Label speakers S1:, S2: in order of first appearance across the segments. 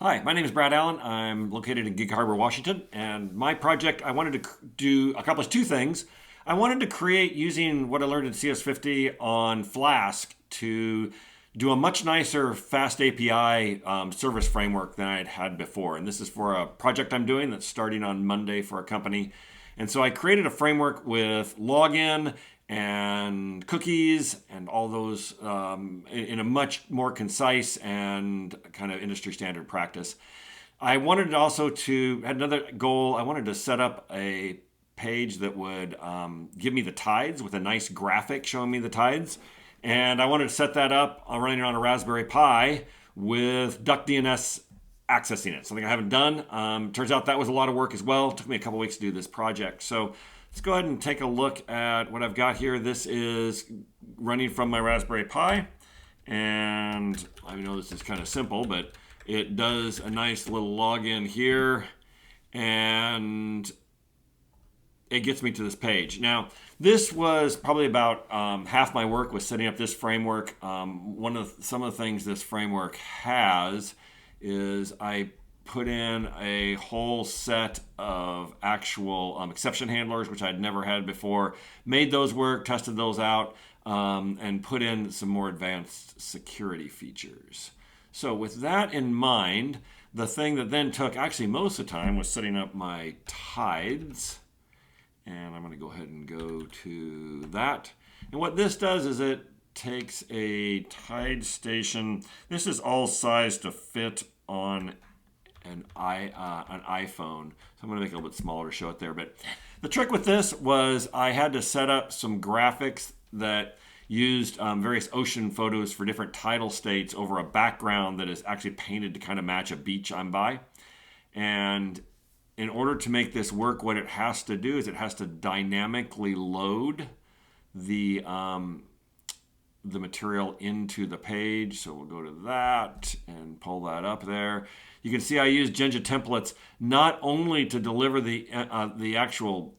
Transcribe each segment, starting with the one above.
S1: Hi, my name is Brad Allen. I'm located in Gig Harbor, Washington, and my project I wanted to accomplish two things. I wanted to create using what I learned in CS50 on Flask to do a much nicer FastAPI service framework than I had had before. And this is for a project I'm doing that's starting on Monday for a company. And so I created a framework with login and cookies and all those in a much more concise and kind of industry standard practice. I wanted also to had another goal. I wanted to set up a page that would give me the tides with a nice graphic showing me the tides, and I wanted to set that up running on a Raspberry Pi with DuckDNS accessing it. Something I haven't done. Turns out that was a lot of work as well. It took me a couple weeks to do this project. So let's go ahead and take a look at what I've got here. This is running from my Raspberry Pi. And I know this is kind of simple, but it does a nice little login here. And it gets me to this page. Now, this was probably about half my work was setting up this framework. Some of the things this framework has is I put in a whole set of actual exception handlers, which I'd never had before, made those work, tested those out, and put in some more advanced security features. So with that in mind, the thing that then took actually most of the time was setting up my tides. And I'm going to go ahead and go to that. And what this does is it takes a tide station. This is all sized to fit on an iPhone. So I'm going to make it a little bit smaller to show it there. But the trick with this was I had to set up some graphics that used various ocean photos for different tidal states over a background that is actually painted to kind of match a beach I'm by. And in order to make this work, what it has to do is it has to dynamically load the material into the page. So we'll go to that and pull that up there. You can see I use Jinja templates not only to deliver the actual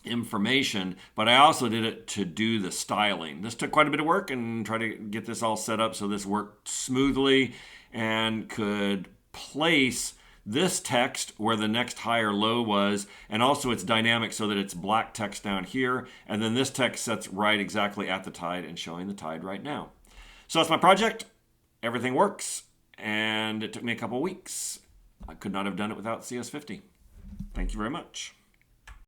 S1: information, but I also did it to do the styling. This took quite a bit of work and try to get this all set up so this worked smoothly and could place this text where the next high or low was, and also it's dynamic so that it's black text down here, and then this text sets right exactly at the tide and showing the tide right now. So that's my project. Everything works, and it took me a couple weeks. I could not have done it without CS50. Thank you very much.